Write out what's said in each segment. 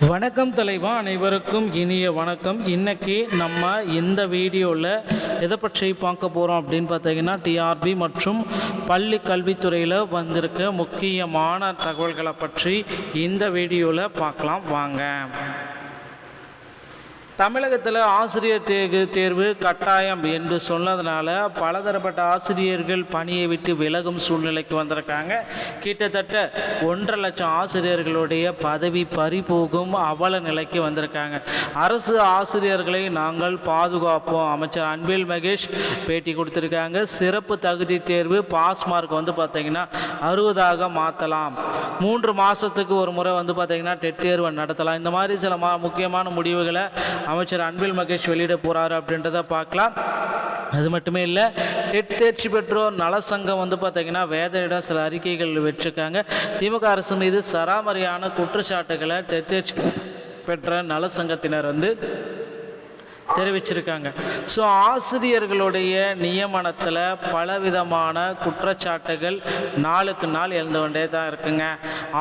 வணக்கம் தலைவா, அனைவருக்கும் இனிய வணக்கம். இன்றைக்கி நம்ம இந்த வீடியோவில் எதை பற்றி பார்க்க போகிறோம் அப்படின்னு பார்த்தீங்கன்னா, டிஆர்பி மற்றும் பள்ளி கல்வித்துறையில் வந்திருக்க முக்கியமான தகவல்களை பற்றி இந்த வீடியோவில் பார்க்கலாம் வாங்க. தமிழகத்தில் ஆசிரியர் தேர்வு கட்டாயம் என்று சொன்னதுனால பலதரப்பட்ட ஆசிரியர்கள் பணியை விட்டு விலகும் சூழ்நிலைக்கு வந்திருக்காங்க. கிட்டத்தட்ட 1.5 லட்சம் ஆசிரியர்களுடைய பதவி பறிபோகும் அவல நிலைக்கு வந்திருக்காங்க. அரசு ஆசிரியர்களை நாங்கள் பாதுகாப்போம். அமைச்சர் அன்பில் மகேஷ் பேட்டி கொடுத்துருக்காங்க. சிறப்பு தகுதி தேர்வு பாஸ் மார்க் பார்த்திங்கன்னா 60ஆக மாற்றலாம். 3 மாதத்துக்கு ஒரு முறை பார்த்திங்கன்னா டெட் தேர்வு நடத்தலாம். இந்த மாதிரி சில முக்கியமான முடிவுகளை அமைச்சர் அன்பில் மகேஷ் வெளியிட போகிறாரு அப்படின்றத பார்க்கலாம். அது மட்டுமே இல்லை, டெட் தேர்ச்சி பெற்றோர் நல சங்கம் பார்த்திங்கன்னா வேதனையிடம் சில அறிக்கைகள் வச்சுருக்காங்க. திமுக அரசு மீது சராமரியான குற்றச்சாட்டுகளை டெட் தேர்ச்சி பெற்ற நல சங்கத்தினர் தெரிவிச்சிருக்காங்க. ஸோ ஆசிரியர்களுடைய நியமனத்தில் பலவிதமான குற்றச்சாட்டுகள் நாளுக்கு நாள் எழுந்து கொண்டே தான் இருக்குங்க.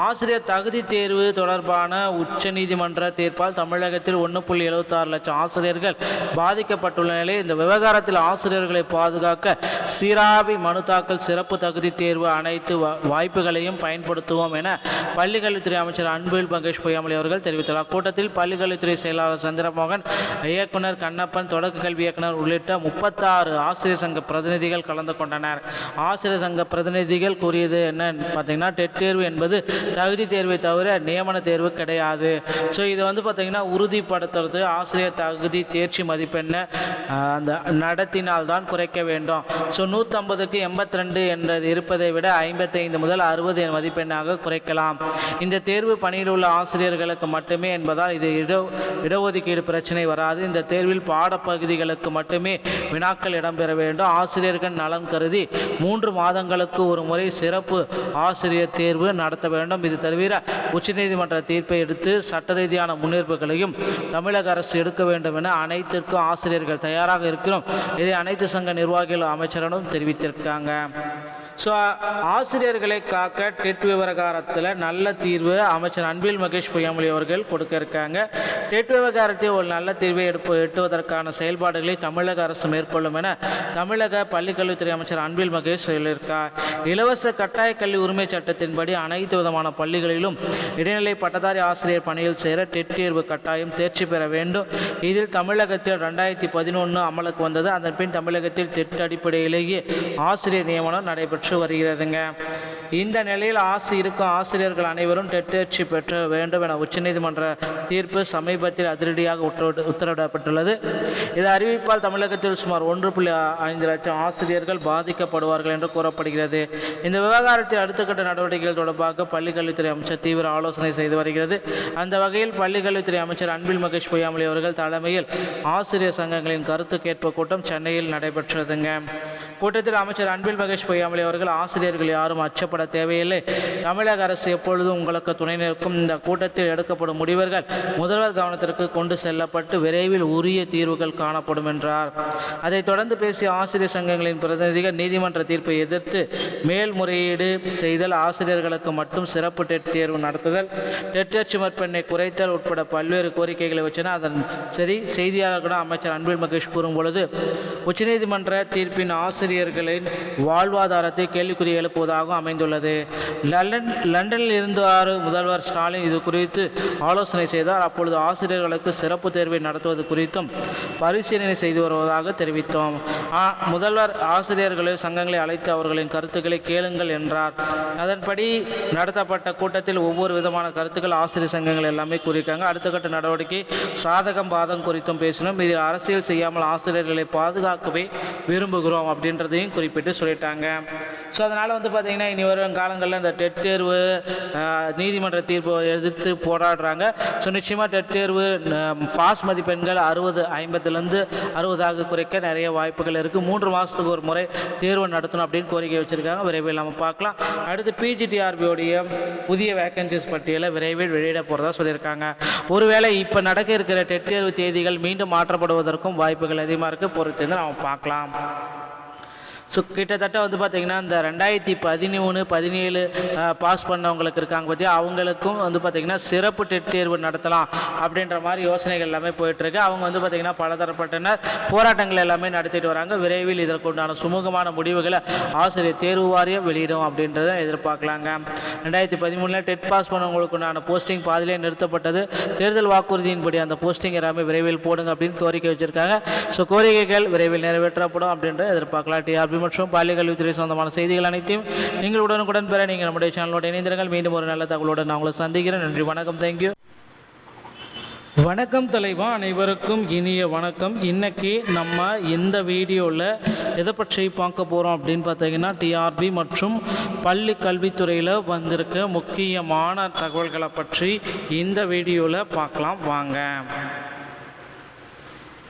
ஆசிரியர் தகுதி தேர்வு தொடர்பான உச்சநீதிமன்ற தீர்ப்பால் தமிழகத்தில் 1.76 லட்சம் ஆசிரியர்கள் பாதிக்கப்பட்டுள்ள நிலையில் இந்த விவகாரத்தில் ஆசிரியர்களை பாதுகாக்க சீராவி மனு தாக்கல், சிறப்பு தகுதி தேர்வு அனைத்து வாய்ப்புகளையும் பயன்படுத்துவோம் என பள்ளிக்கல்வித்துறை அமைச்சர் அன்பில் மகேஷ் பொய்யாமொழி அவர்கள் தெரிவித்துள்ளார். கூட்டத்தில் பள்ளிக்கல்வித்துறை செயலாளர் சந்திரமோகன், இயக்குனர் கண்ணப்பன், தொடக்க கல்வி இயக்குனர் உள்ளிட்ட 36 ஆசிரியர் சங்க பிரதிநிதிகள் கலந்து கொண்டனர். ஆசிரியர் சங்க பிரதிநிதிகள் கூறியது என்னன்னு பார்த்தீங்கன்னா, டெட் தேர்வு என்பது தகுதி தேர்வை தவிர நியமன தேர்வு கிடையாது. ஸோ இது பார்த்தீங்கன்னா உறுதிப்படுத்துறது ஆசிரியர் தகுதி தேர்ச்சி மதிப்பெண்ணை அந்த நடத்தினால்தான் குறைக்க வேண்டும். ஸோ 150க்கு 82 என்றது இருப்பதை விட 55 முதல் 60 மதிப்பெண்ணாக குறைக்கலாம். இந்த தேர்வு பணியில் உள்ள ஆசிரியர்களுக்கு மட்டுமே என்பதால் இது இடஒதுக்கீடு பிரச்சனை வராது. இந்த தேர்வில் பாடப்பகுதிகளுக்கு மட்டுமே வினாக்கள் இடம்பெற வேண்டும். ஆசிரியர்கள் நலன் கருதி 3 மாதங்களுக்கு ஒரு முறை சிறப்பு ஆசிரியர் தேர்வு நடத்த வேண்டும். இது தவிர உச்சநீதிமன்ற தீர்ப்பை எடுத்து சட்ட ரீதியான முன்னெடுப்புகளையும் தமிழக அரசு எடுக்க வேண்டும் என அனைத்திற்கும் ஆசிரியர்கள் தயாராக இருக்கிறோம். இதை அனைத்து சங்க நிர்வாகிகள் அமைச்சரிடம் தெரிவித்திருக்காங்க. ஸோ ஆசிரியர்களை காக்க டெட் விவகாரத்தில் நல்ல தீர்வு அமைச்சர் அன்பில் மகேஷ் பொய்யாமொழி அவர்கள் கொடுக்க இருக்காங்க. டெட் விவகாரத்தில் ஒரு நல்ல தீர்வை எட்டுவதற்கான செயல்பாடுகளை தமிழக அரசு மேற்கொள்ளும் என தமிழக பள்ளிக்கல்வித்துறை அமைச்சர் அன்பில் மகேஷ் சொல்லியிருக்கார். இலவச கட்டாய கல்வி உரிமை சட்டத்தின்படி அனைத்து விதமான பள்ளிகளிலும் இடைநிலை பட்டதாரி ஆசிரியர் பணியில் சேர டெட் தேர்வு கட்டாயம் தேர்ச்சி பெற வேண்டும். இதில் தமிழகத்தில் 2011 அமலுக்கு வந்தது. அதன் பின் தமிழகத்தில் டெட் அடிப்படையிலேயே ஆசிரியர் நியமனம் நடைபெற்று வருகிறதுங்க. இந்த நிலையில் ஆசிரியர்கள் அனைவரும் டெட் தேர்ச்சி பெற்ற வேண்டும் என உச்சநீதிமன்ற தீர்ப்பு சமீபத்தில் அதிரடியாக உத்தரவிடப்பட்டுள்ளது. இது அறிவிப்பால் தமிழகத்தில் சுமார் 1.5 லட்சம் ஆசிரியர்கள் பாதிக்கப்படுவார்கள் என்று கூறப்படுகிறது. இந்த விவகாரத்தில் அடுத்த கட்ட நடவடிக்கைகள் தொடர்பாக பள்ளிக்கல்வித்துறை அமைச்சர் தீவிர ஆலோசனை செய்து வருகிறது. அந்த வகையில் பள்ளிக்கல்வித்துறை அமைச்சர் அன்பில் மகேஷ் பொய்யாமொழி அவர்கள் தலைமையில் ஆசிரியர் சங்கங்களின் கருத்து கேட்பு கூட்டம் சென்னையில் நடைபெற்றதுங்க. கூட்டத்தில் அமைச்சர் அன்பில் மகேஷ் பொய்யாமொழி அவர்கள், ஆசிரியர்கள் யாரும் அச்சப்பட தேவையில்லை, தமிழக அரசு எப்பொழுதும் உங்களுக்கு துணை நிற்கும். இந்த கூட்டத்தில் எடுக்கப்படும் முடிவுகள் முதல்வர் கவனத்திற்கு கொண்டு செல்லப்பட்டு விரைவில் உரிய தீர்வுகள் காணப்படும் என்றார். அதைத் தொடர்ந்து பேசிய ஆசிரியர் சங்கங்களின் பிரதிநிதிகள், நீதிமன்ற தீர்ப்பை எதிர்த்து மேல்முறையீடு செய்தல், ஆசிரியர்களுக்கு மட்டும் சிறப்பு டெட் தேர்வு நடத்துதல், டெட் தேர்ச்சி மதிப்பெண்ணை குறைத்தல் உட்பட பல்வேறு கோரிக்கைகளை வச்சன. அதன் செய்தியாளர்களிடம் அமைச்சர் அன்பில் மகேஷ் கூறும் பொழுது, உச்சநீதிமன்ற தீர்ப்பின் ஆசிரியர்களின் வாழ்வாதாரத்தை கேள்விக்குறி எழுப்புவதாக அமைந்துள்ளது. லண்டனில் இருந்தார் முதல்வர் ஸ்டாலின் இது குறித்து ஆலோசனை செய்தார். அப்பொழுது ஆசிரியர்களுக்கு சிறப்பு தேர்வை நடத்துவது குறித்தும் பரிசீலனை செய்து வருவதாக தெரிவித்தோம். முதல்வர் ஆசிரியர்களை சங்கங்களை அழைத்து அவர்களின் கருத்துக்களை கேளுங்கள் என்றார். அதன்படி நடத்தப்பட்ட கூட்டத்தில் ஒவ்வொரு விதமான கருத்துக்கள் ஆசிரியர் சங்கங்கள் எல்லாமே கூறியிருக்காங்க. அடுத்த கட்ட நடவடிக்கை சாதகம் பாதகம் குறித்தும் பேசினோம். இதில் அரசியல் செய்யாமல் ஆசிரியர்களை பாதுகாக்கவே விரும்புகிறோம் அப்படின்றதையும் குறிப்பிட்டு சொல்லிட்டாங்க. ஸோ அதனால் பார்த்தீங்கன்னா இனி வரும் காலங்களில் இந்த டெட் தேர்வு நீதிமன்ற தீர்ப்பு எதிர்த்து போராடுறாங்க. ஸோ நிச்சயமாக டெட் தேர்வு பாஸ் மதிப்பெண்கள் 50லேருந்து 60ஆக குறைக்க நிறைய வாய்ப்புகள் இருக்குது. 3 மாதத்துக்கு ஒரு முறை தேர்வு நடத்தணும் அப்படின்னு கோரிக்கை வச்சுருக்காங்க. விரைவில் நம்ம பார்க்கலாம். அடுத்து பிஜிடிஆர்பியோடைய புதிய வேக்கன்சிஸ் பட்டியலை விரைவில் வெளியிட போகிறதா சொல்லியிருக்காங்க. ஒருவேளை இப்போ நடக்க இருக்கிற டெட் தேர்வு தேதிகள் மீண்டும் மாற்றப்படுவதற்கும் வாய்ப்புகள் அதிகமாக இருக்குது. பொறுத்து நம்ம பார்க்கலாம். ஸோ கிட்டத்தட்ட வந்து பார்த்திங்கன்னா இந்த 2013, 17 பாஸ் பண்ணவங்களுக்கு இருக்காங்க பற்றி அவங்களுக்கும் வந்து பார்த்திங்கன்னா சிறப்பு டெட் தேர்வு நடத்தலாம் அப்படின்ற மாதிரி யோசனைகள் எல்லாமே போயிட்டுருக்கு. அவங்க வந்து பார்த்திங்கன்னா பலதரப்பட்டனர் போராட்டங்கள் எல்லாமே நடத்திட்டு வராங்க. விரைவில் இதற்கு உண்டான சுமூகமான முடிவுகளை ஆசிரியர் தேர்வு வாரியம் வெளியிடும் அப்படின்றத எதிர்பார்க்கலாங்க. 2013 டெட் பாஸ் பண்ணவங்களுக்கு உண்டான போஸ்டிங் பாதிலே நிறுத்தப்பட்டது. தேர்தல் வாக்குறுதியின்படி அந்த போஸ்டிங் எல்லாமே விரைவில் போடுங்க அப்படின்னு கோரிக்கை வச்சுருக்காங்க. ஸோ கோரிக்கைகள் விரைவில் நிறைவேற்றப்படும் அப்படின்றத எதிர்பார்க்கலாம். டிஆர்பி மற்றும் பள்ளி கல்வித்துறை சொந்தமான செய்திகள் அனைத்தையும் நீங்கள் உடனுக்குடன் பெற நீங்கள் நம்முடைய சேனலோட இணைந்திருங்கள். மீண்டும் ஒரு நல்ல தகவலோடு நான் உங்களை சந்திக்கிறேன். நன்றி, வணக்கம், தேங்க்யூ. வணக்கம் தலைவா, அனைவருக்கும் இனிய வணக்கம். இன்றைக்கி நம்ம இந்த வீடியோவில் எதை பற்றி பார்க்க போகிறோம் அப்படின்னு பார்த்தீங்கன்னா டிஆர்பி மற்றும் பள்ளி கல்வித்துறையில் வந்திருக்க முக்கியமான தகவல்களை பற்றி இந்த வீடியோவில் பார்க்கலாம் வாங்க.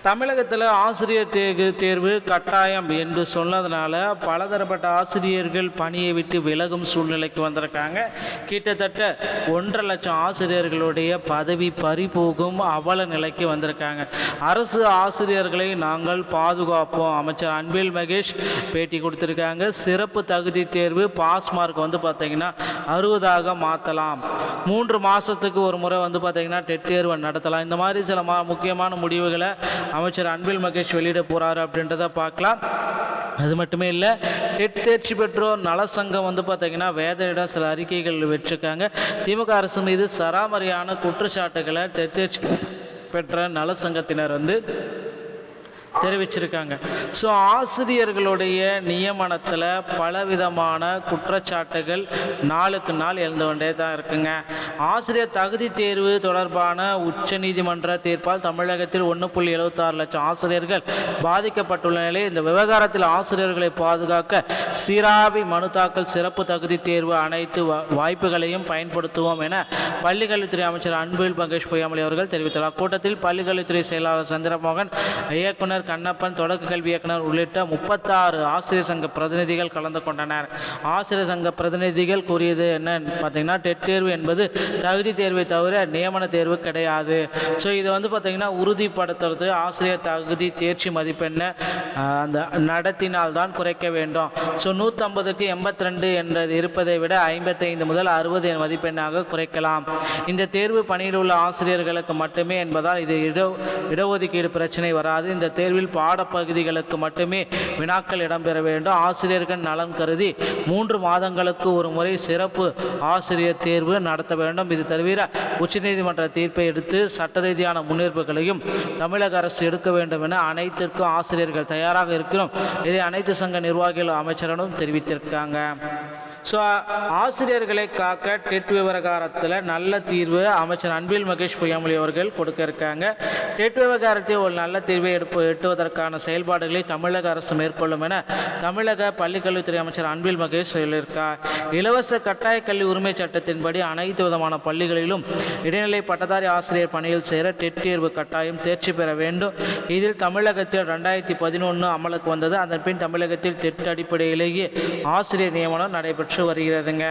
தமிழகத்தில் ஆசிரியர் தேர்வு கட்டாயம் என்று சொன்னதுனால பலதரப்பட்ட ஆசிரியர்கள் பணியை விட்டு விலகும் சூழ்நிலைக்கு வந்திருக்காங்க. கிட்டத்தட்ட 1.5 லட்சம் ஆசிரியர்களுடைய பதவி பறிபோகும் அவல நிலைக்கு வந்திருக்காங்க. அரசு ஆசிரியர்களை நாங்கள் பாதுகாப்போம். அமைச்சர் அன்பில் மகேஷ் பேட்டி கொடுத்துருக்காங்க. சிறப்பு தகுதி தேர்வு பாஸ் மார்க் வந்து பார்த்திங்கன்னா 60ஆக மாற்றலாம். 3 மாதத்துக்கு ஒரு முறை வந்து பார்த்திங்கன்னா டெட் தேர்வை நடத்தலாம். இந்த மாதிரி சில முக்கியமான முடிவுகளை அமைச்சர் அன்பில் மகேஷ் வெளியிட போகிறாரு அப்படின்றத பார்க்கலாம். அது மட்டுமே இல்லை, டெட் தேர்ச்சி பெற்றோர் நல சங்கம் வந்து பார்த்திங்கன்னா வேதனையிடம் சில அறிக்கைகள் வச்சுருக்காங்க. திமுக அரசு மீது சராமரியான குற்றச்சாட்டுகளை டெட் தேர்ச்சி பெற்ற நல சங்கத்தினர் வந்து தெரிவிச்சிருக்காங்க. ஸோ ஆசிரியர்களுடைய நியமனத்தில் பலவிதமான குற்றச்சாட்டுகள் நாளுக்கு நாள் எழுந்து கொண்டே தான் இருக்குங்க. ஆசிரியர் தகுதி தேர்வு தொடர்பான உச்சநீதிமன்ற தீர்ப்பால் தமிழகத்தில் 1.76 லட்சம் ஆசிரியர்கள் பாதிக்கப்பட்டுள்ள நிலையில் இந்த விவகாரத்தில் ஆசிரியர்களை பாதுகாக்க சீராவி மனு தாக்கல், சிறப்பு தகுதி தேர்வு அனைத்து வாய்ப்புகளையும் பயன்படுத்துவோம் என பள்ளிக்கல்வித்துறை அமைச்சர் அன்பில் மகேஷ் பொய்யாமொழி அவர்கள் தெரிவித்துள்ளார். கூட்டத்தில் பள்ளிக்கல்வித்துறை செயலாளர் சந்திரமோகன், இயக்குனர் கண்ணப்பன், தொடக்க கல்வி இயக்குனர் உள்ளிட்ட 36 ஆசிரியர் சங்க பிரதிநிதிகள் கலந்து கொண்டனர். ஆசிரியர் சங்க பிரதிநிதிகள் கூறியது என்னன்னு பார்த்தீங்கன்னா, டெட் தேர்வு என்பது தகுதி தேர்வை தவிர நியமன தேர்வு கிடையாது. ஸோ இதை வந்து பார்த்திங்கன்னா உறுதிப்படுத்துறது ஆசிரியர் தகுதி தேர்ச்சி மதிப்பெண்ணை அந்த நடத்தினால்தான் குறைக்க வேண்டும். ஸோ 150க்கு 82 என்றது இருப்பதை விட 55 முதல் 60 மதிப்பெண்ணாக குறைக்கலாம். இந்த தேர்வு பணியில் உள்ள ஆசிரியர்களுக்கு மட்டுமே என்பதால் இது இடஒதுக்கீடு பிரச்சனை வராது. இந்த தேர்வில் பாடப்பகுதிகளுக்கு மட்டுமே வினாக்கள் இடம்பெற வேண்டும். ஆசிரியர்கள் நலன் கருதி 3 மாதங்களுக்கு ஒரு முறை சிறப்பு ஆசிரியர் தேர்வு நடத்த வேண்டும். இது தவிர உச்சநீதிமன்ற தீர்ப்பை எடுத்து சட்ட ரீதியான முன்னெடுப்புகளையும் தமிழக அரசு எடுக்க வேண்டும் என அனைத்திற்கும் ஆசிரியர்கள் தயாராக இருக்கிறோம். இதை அனைத்து சங்க நிர்வாகிகள் அமைச்சரிடம் தெரிவித்திருக்காங்க. ஸோ ஆசிரியர்களை காக்க டெட் விவகாரத்தில் நல்ல தீர்வு அமைச்சர் அன்பில் மகேஷ் பொய்யாமொழி அவர்கள் கொடுக்க இருக்காங்க. டெட் விவகாரத்தில் ஒரு நல்ல தீர்வை எட்டுவதற்கான செயல்பாடுகளை தமிழக அரசு மேற்கொள்ளும் என தமிழக பள்ளிக்கல்வித்துறை அமைச்சர் அன்பில் மகேஷ் சொல்லியிருக்கார். இலவச கட்டாய கல்வி உரிமை சட்டத்தின்படி அனைத்து விதமான பள்ளிகளிலும் இடைநிலை பட்டதாரி ஆசிரியர் பணியில் சேர டெட் தேர்வு கட்டாயம் தேர்ச்சி பெற வேண்டும். இதில் தமிழகத்தில் 2011 அமலுக்கு வந்தது. அதன் பின் தமிழகத்தில் டெட் அடிப்படையிலேயே ஆசிரியர் நியமனம் நடைபெற்று வருகிறதுங்க.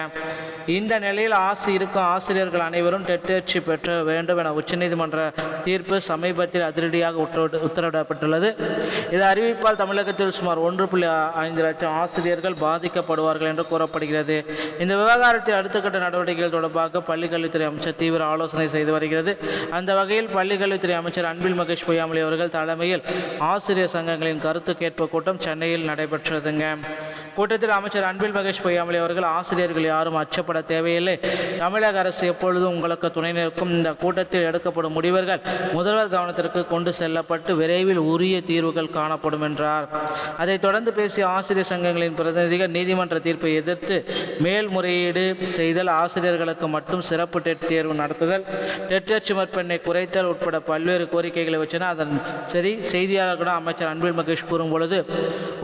இந்த நிலையில் ஆசிரியர்கள் அனைவரும் டெட் தேர்ச்சி பெற்ற வேண்டும் என உச்சநீதிமன்ற தீர்ப்பு சமீபத்தில் அதிரடியாக உத்தரவிடப்பட்டுள்ளது. இது அறிவிப்பால் தமிழகத்தில் சுமார் 1.5 லட்சம் ஆசிரியர்கள் பாதிக்கப்படுவார்கள் என்று கூறப்படுகிறது. இந்த விவகாரத்தில் அடுத்த கட்ட நடவடிக்கைகள் தொடர்பாக பள்ளிக்கல்வித்துறை அமைச்சர் தீவிர ஆலோசனை செய்து வருகிறது. அந்த வகையில் பள்ளிக்கல்வித்துறை அமைச்சர் அன்பில் மகேஷ் பொய்யாமொழி அவர்கள் தலைமையில் ஆசிரியர் சங்கங்களின் கருத்து கேட்பு கூட்டம் சென்னையில் நடைபெற்றதுங்க. கூட்டத்தில் அமைச்சர் அன்பில் மகேஷ் பொய்யாமொழி அவர்கள், ஆசிரியர்கள் யாரும் அச்சப்பட தேவையில்லை, தமிழக அரசு எப்பொழுதும் உங்களுக்கு துணை நிற்கும். இந்த கூட்டத்தில் எடுக்கப்படும் முடிவுகள் முதல்வர் கவனத்திற்கு கொண்டு செல்லப்பட்டு விரைவில் உரிய தீர்வுகள் காணப்படும் என்றார். அதைத் தொடர்ந்து பேசிய ஆசிரியர் சங்கங்களின் பிரதிநிதிகள், நீதிமன்ற தீர்ப்பை எதிர்த்து மேல்முறையீடு செய்தல், ஆசிரியர்களுக்கு மட்டும் சிறப்பு டெட் தேர்வு நடத்துதல், டெட் தேர்ச்சி மதிப்பெண்ணை குறைத்தல் உட்பட பல்வேறு கோரிக்கைகளை வச்சன. அதன் சரி செய்தியாளர்களிடம் அமைச்சர் அன்பில் மகேஷ் கூறும் பொழுது,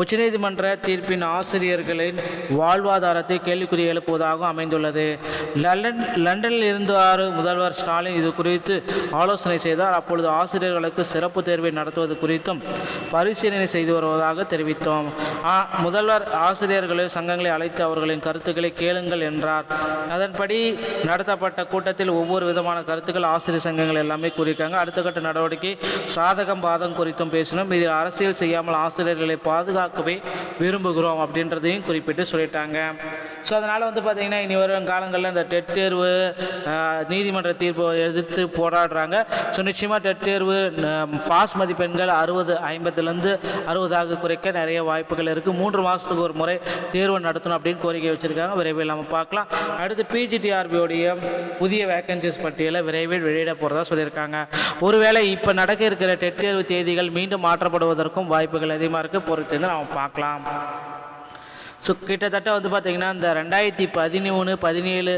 உச்சநீதிமன்ற தீர்ப்பின் ஆசிரியர்களின் வாழ்வாதாரத்தை கேள்விக்குறி எழுப்புவதாக அமைந்துள்ளது. அறிவிக்கப்பட்டுள்ளது. லண்டனில் இருந்தார் முதல்வர் ஸ்டாலின் இது குறித்து ஆலோசனை செய்தார். அப்பொழுது ஆசிரியர்களுக்கு சிறப்பு தேர்வை நடத்துவது குறித்தும் பரிசீலனை செய்து வருவதாக தெரிவித்தோம். முதல்வர் ஆசிரியர்களை சங்கங்களை அழைத்து அவர்களின் கருத்துக்களை கேளுங்கள் என்றார். அதன்படி நடத்தப்பட்ட கூட்டத்தில் ஒவ்வொரு விதமான கருத்துக்கள் ஆசிரியர் சங்கங்கள் எல்லாமே கூறியிருக்காங்க. அடுத்த கட்ட நடவடிக்கை சாதகம் பாதகம் குறித்தும் பேசினோம். இதில் அரசியல் செய்யாமல் ஆசிரியர்களை பாதுகாக்கவே விரும்புகிறோம் அப்படின்றதையும் குறிப்பிட்டு சொல்லிட்டாங்க. ஸோ அதனால் பார்த்திங்கன்னா இனி வரும் காலங்களில் இந்த டெட் தேர்வு நீதிமன்ற தீர்ப்பு எதிர்த்து போராடுறாங்க. ஸோ நிச்சயமாக டெட் தேர்வு பாஸ் மதிப்பெண்கள் 50லேருந்து 60 குறைக்க நிறைய வாய்ப்புகள் இருக்குது. 3 மாதத்துக்கு ஒரு முறை தேர்வு நடத்தணும் அப்படின்னு கோரிக்கை வச்சுருக்காங்க. விரைவில் நம்ம பார்க்கலாம். அடுத்து பிஜிடிஆர்பியோடைய புதிய வேக்கன்சிஸ் பட்டியலை விரைவில் வெளியிட போகிறதா சொல்லியிருக்காங்க. ஒருவேளை இப்போ நடக்க இருக்கிற டெட் தேர்வு தேதிகள் மீண்டும் மாற்றப்படுவதற்கும் வாய்ப்புகள் அதிகமாக இருக்குது. பொறுத்து நம்ம பார்க்கலாம். ஸோ கிட்டத்தட்ட பார்த்திங்கன்னா இந்த 2013, 17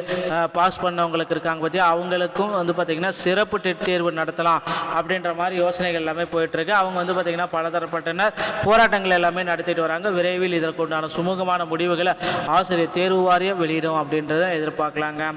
பாஸ் பண்ணவங்களுக்கு இருக்காங்க பற்றி அவங்களுக்கும் பார்த்திங்கன்னா சிறப்பு டெட் தேர்வு நடத்தலாம் அப்படின்ற மாதிரி யோசனைகள் எல்லாமே போயிட்டுருக்கு. அவங்க பார்த்திங்கன்னா பலதரப்பட்டனர் போராட்டங்கள் எல்லாமே நடத்திட்டு வராங்க. விரைவில் இதற்குண்டான சுமூகமான முடிவுகளை ஆசிரியர் தேர்வு வாரியம் வெளியிடும் அப்படின்றத எதிர்பார்க்கலாங்க.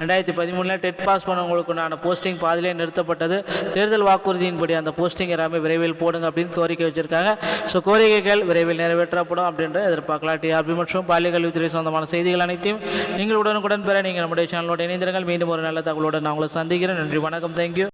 2013 டெட் பாஸ் பண்ணவங்களுக்கு உண்டான போஸ்டிங் பாதிலே நிறுத்தப்பட்டது. தேர்தல் வாக்குறுதியின்படி அந்த போஸ்டிங் எல்லாமே விரைவில் போடுங்க அப்படின்னு கோரிக்கை வச்சுருக்காங்க. ஸோ கோரிக்கைகள் விரைவில் நிறைவேற்றப்படும் அப்படின்றத எதிர்பார்க்கலாம். டிஆர்பி மற்றும் பள்ளி கல்வித்துறை சொந்தமான செய்திகள் அனைத்தையும் நீங்கள் உடனுக்குடன் பெற நீங்கள் நம்முடைய சேனலோடு இணைந்திருங்கள். மீண்டும் ஒரு நல்ல தகவலுடன் நான் உங்களை சந்திக்கிறேன். நன்றி, வணக்கம், தேங்க்யூ.